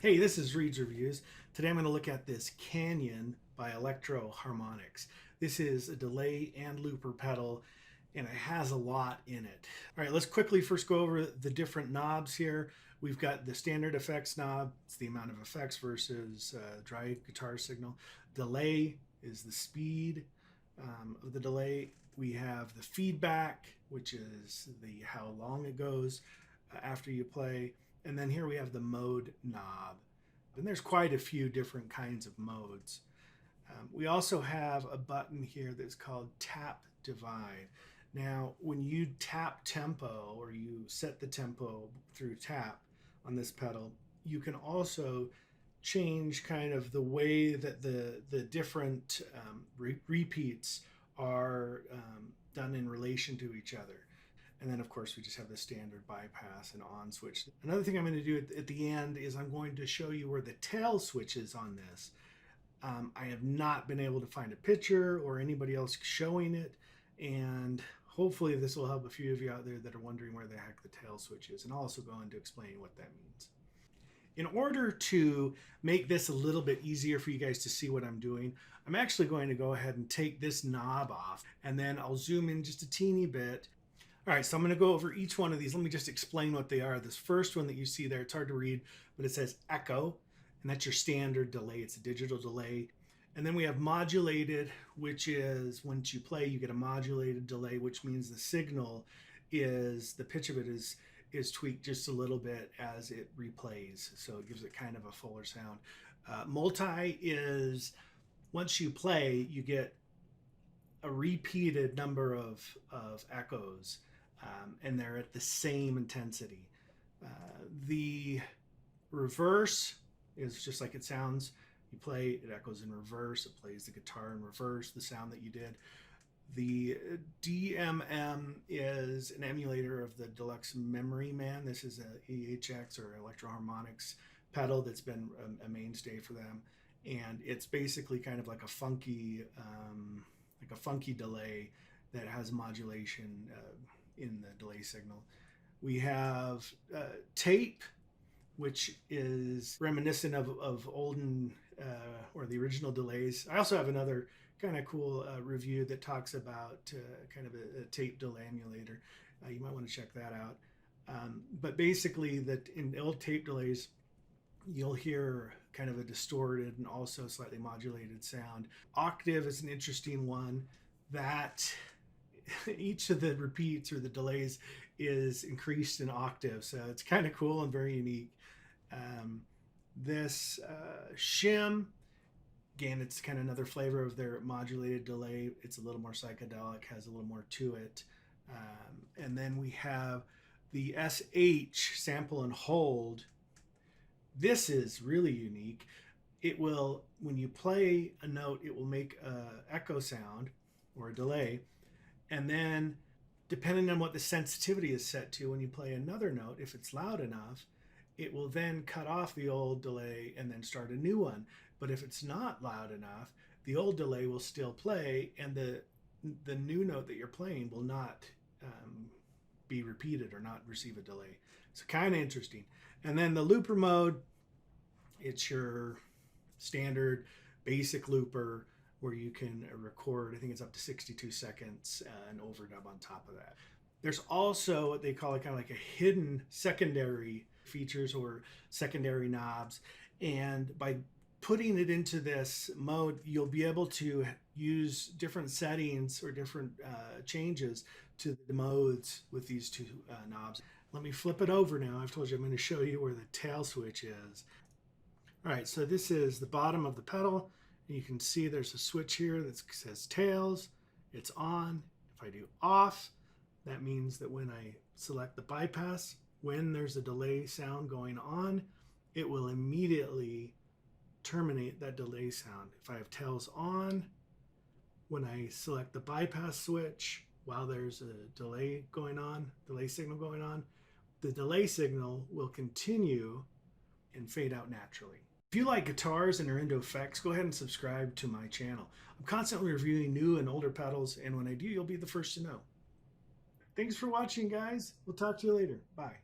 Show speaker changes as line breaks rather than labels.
Hey, this is Reid's Reviews. Today I'm going to look at this Canyon by Electro-Harmonix. This is a delay and looper pedal, and it has a lot in it. All right, let's quickly first go over the different knobs here. We've got the standard effects knob. It's the amount of effects versus dry guitar signal. Delay is the speed of the delay. We have the feedback, which is the how long it goes after you play. And then here we have the mode knob. And there's quite a few different kinds of modes. We also have a button here that's called tap divide. Now, when you tap tempo or you set the tempo through tap on this pedal, you can also change kind of the way that the different repeats are done in relation to each other. And then, of course, we just have the standard bypass and on switch. Another thing I'm going to do at the end is I'm going to show you where the tail switch is on this. I have not been able to find a picture or anybody else showing it. And hopefully this will help a few of you out there that are wondering where the heck the tail switch is. And I'll also go into explaining what that means. In order to make this a little bit easier for you guys to see what I'm doing, I'm actually going to go ahead and take this knob off, and then I'll zoom in just a teeny bit. All right, so I'm going to go over each one of these. Let me just explain what they are. This first one that you see there, it's hard to read, but it says echo, and that's your standard delay. It's a digital delay. And then we have modulated, which is once you play, you get a modulated delay, which means the signal is, the pitch of it is tweaked just a little bit as it replays. So it gives it kind of a fuller sound. Multi is once you play, you get a repeated number of echoes. And they're at the same intensity. The reverse is just like it sounds. You play, it echoes in reverse. It plays the guitar in reverse, the sound that you did. The DMM is an emulator of the Deluxe Memory Man. This is a EHX or Electro-Harmonix pedal that's been a mainstay for them. And it's basically kind of like a funky delay that has modulation in the delay signal. We have tape, which is reminiscent of olden or the original delays. I also have another kind of cool review that talks about kind of a tape delay emulator. You might want to check that out. But basically, that in old tape delays, you'll hear kind of a distorted and also slightly modulated sound. Octave is an interesting one that each of the repeats or the delays is increased in octave, so it's kind of cool and very unique. This shim, again, it's kind of another flavor of their modulated delay. It's a little more psychedelic, has a little more to it. And then we have the SH, sample and hold. This is really unique. It will, when you play a note, it will make an echo sound or a delay. And then, depending on what the sensitivity is set to, when you play another note, if it's loud enough, it will then cut off the old delay and then start a new one. But if it's not loud enough, the old delay will still play, and the new note that you're playing will not be repeated or not receive a delay. So kind of interesting. And then the looper mode, it's your standard basic looper where you can record, I think it's up to 62 seconds, and overdub on top of that. There's also what they call it kind of like a hidden secondary features or secondary knobs. And by putting it into this mode, you'll be able to use different settings or different changes to the modes with these two knobs. Let me flip it over now. I've told you I'm going to show you where the tail switch is. All right, so this is the bottom of the pedal. You can see there's a switch here that says tails. It's on. If I do off, that means that when I select the bypass, when there's a delay sound going on, it will immediately terminate that delay sound. If I have tails on, when I select the bypass switch, while there's a delay going on, delay signal going on, the delay signal will continue and fade out naturally. If you like guitars and are into effects, go ahead and subscribe to my channel. I'm constantly reviewing new and older pedals, and when I do, you'll be the first to know. Thanks for watching, guys. We'll talk to you later. Bye.